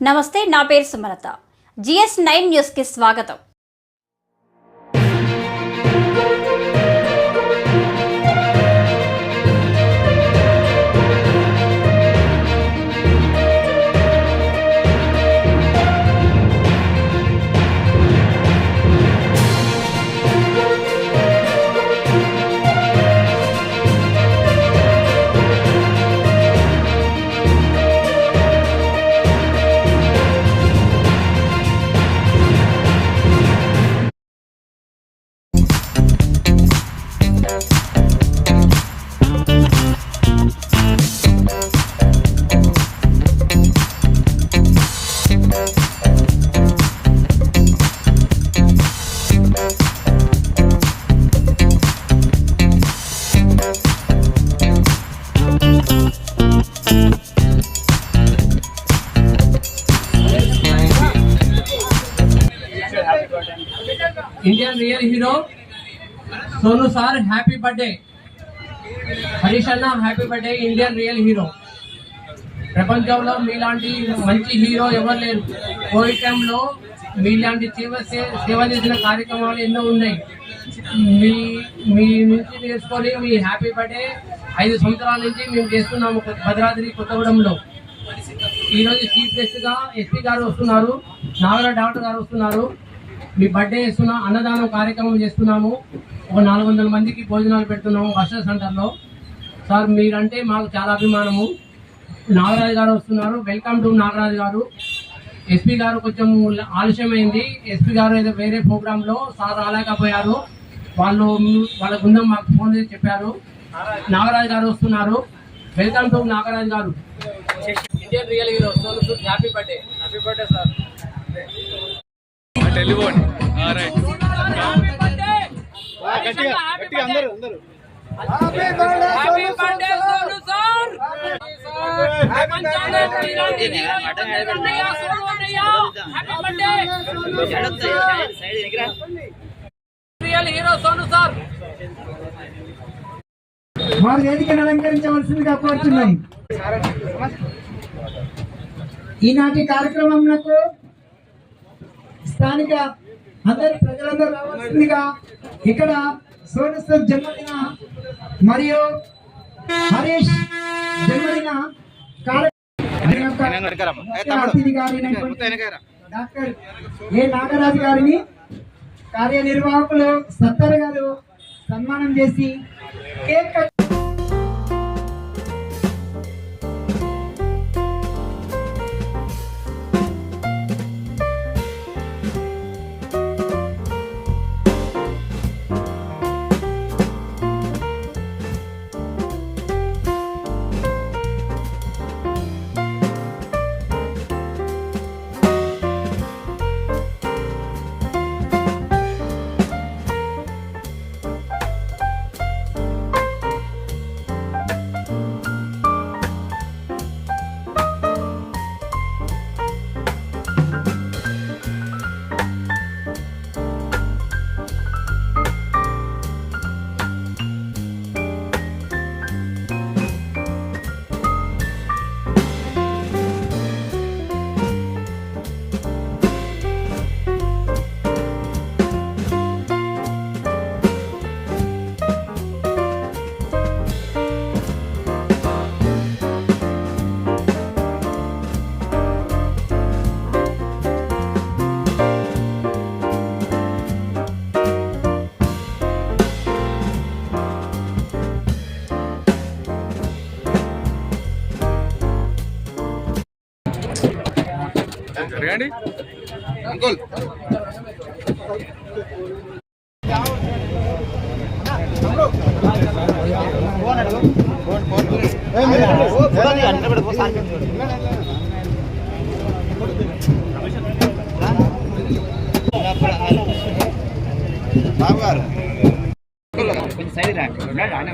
నమస్తే, నా పేరు సుమలత. GS9 న్యూస్కి స్వాగతం. Indian real hero Sonu sir happy birthday. Harish anna happy birthday. Indian real hero ప్రపంచంలో మీలాంటి మంచి హీరో ఎవరు లేరు. కోవిడ్ టైంలో మీలాంటి సేవ చేసిన కార్యక్రమాలు ఎన్నో ఉన్నాయి. మీ నుంచి నేర్చుకొని మీ హ్యాపీ బర్త్డే 5 సంవత్సరాల నుంచి మేము చేస్తున్నాము భద్రాద్రి కొత్తగూడెంలో. ఈరోజు చీఫ్ గెస్ట్గా ఎస్పీ గారు వస్తున్నారు, నాగరాజ్ డాక్టర్ గారు వస్తున్నారు. మీ బర్త్డే చేస్తున్నా అన్నదానం కార్యక్రమం చేస్తున్నాము. ఒక 400 మందికి భోజనాలు పెడుతున్నాము వర్ష సెంటర్లో. సార్ మీరంటే మాకు చాలా అభిమానము. నాగరాజు గారు వస్తున్నారు, వెల్కమ్ టు నాగరాజు గారు. ఎస్పీ గారు కొంచెం ఆలస్యమైంది. ఎస్పీ గారు ఏదో వేరే ప్రోగ్రాంలో సార్ రాలేకపోయారు. వాళ్ళ బృందం మాకు ఫోన్ చేసి చెప్పారు. నాగరాజు గారు వస్తున్నారు, వెల్కమ్ టు నాగరాజు గారు. Indian real hero Sonu Sood happy birthday. Happy birthday sir. Telephone వారి వేదికను అలంకరించవలసిందిగా కోరుతున్నాం. ఈనాటి కార్యక్రమంలో స్థానిక అందరి ప్రజలందరూ రావాల్సిందిగా ఇక్కడ సోనూ సూద్ జన్మదిన మరియు హరీష్ జన్మదిన అతిథి గారి డాక్టర్ ఏ నాగరాజు గారిని కార్యనిర్వాహకులు సత్తర్ గారు సన్మానం చేసి కేక్ జరగండి అంకుల్. బాబు గారు సైడ్ రాండి.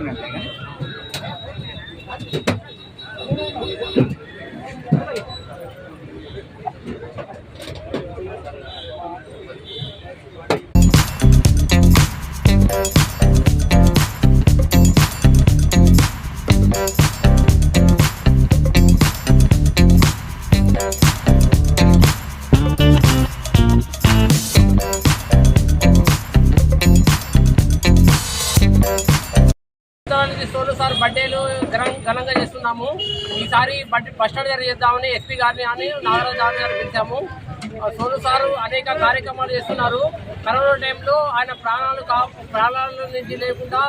ఘనంగా చేస్తున్నాము. ఈసారి బస్ స్టాండ్ దగ్గర చేద్దామని ఎస్పీ గారిని అని నాగరాజు గారిని పిలిచాము. సోను సారు అనేక కార్యక్రమాలు చేస్తున్నారు. కరోనా టైంలో ఆయన ప్రాణాల నుంచి లేకుండా,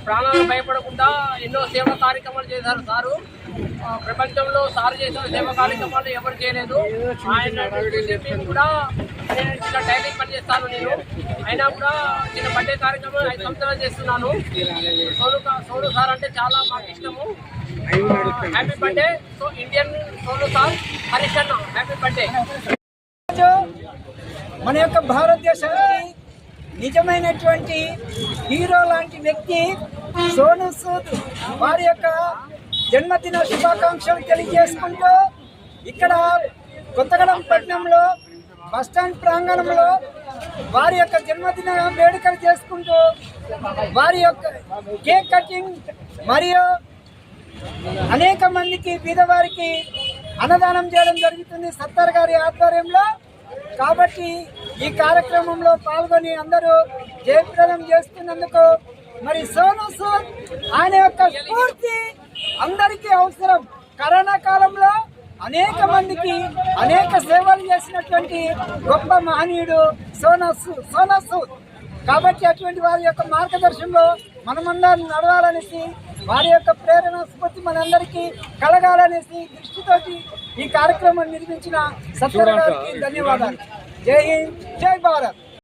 ప్రాణాలు భయపడకుండా ఎన్నో సేవా కార్యక్రమాలు చేశారు సారు. ప్రపంచంలో సారు చేసిన సేవా కార్యక్రమాలు ఎవరు చేయలేదు. ఆయన కూడా నేను చిన్న డైలీ పని చేస్తాను. నేను అయినా కూడా చిన్న బర్త్డే కార్యక్రమం 5 సంవత్సరాలు చేస్తున్నాను. సోను సార్ అంటే చాలా మాకు ఇష్టము. Happy birthday Indian Sonu sir. Harish అన్న హ్యాపీ బర్త్డే. మన యొక్క భారతదేశానికి నిజమైనటువంటి హీరో లాంటి వ్యక్తి సోను సూద్ వారి యొక్క జన్మదిన శుభాకాంక్షలు తెలియజేసుకుంటూ ఇక్కడ కొత్తగూడెం పట్టణంలో బస్టాండ్ ప్రాంగణంలో వారి యొక్క జన్మదిన వేడుకలు చేసుకుంటూ వారి యొక్క కేక్ కటింగ్ మరియు అనేక మందికి పేదవారికి అన్నదానం చేయడం జరుగుతుంది సత్తర్ గారి ఆధ్వర్యంలో. కాబట్టి ఈ కార్యక్రమంలో పాల్గొని అందరూ జయప్రదం చేస్తున్నందుకు మరి సోను సూద్ ఆయన యొక్క స్ఫూర్తి అందరికీ అవసరం. కరోనా కాలంలో అనేక మందికి అనేక సేవలు చేసినటువంటి గొప్ప మహనీయుడు సోను సూద్. కాబట్టి అటువంటి వారి యొక్క మార్గదర్శనంలో మనమందరం నడవాలనేసి, వారి యొక్క ప్రేరణ స్ఫూర్తి మనందరికీ కలగాలనేసి దృష్టితోటి ఈ కార్యక్రమం నిర్మించిన సత్తర్ గారికి ధన్యవాదాలు. జై హింద్, జై భారత్.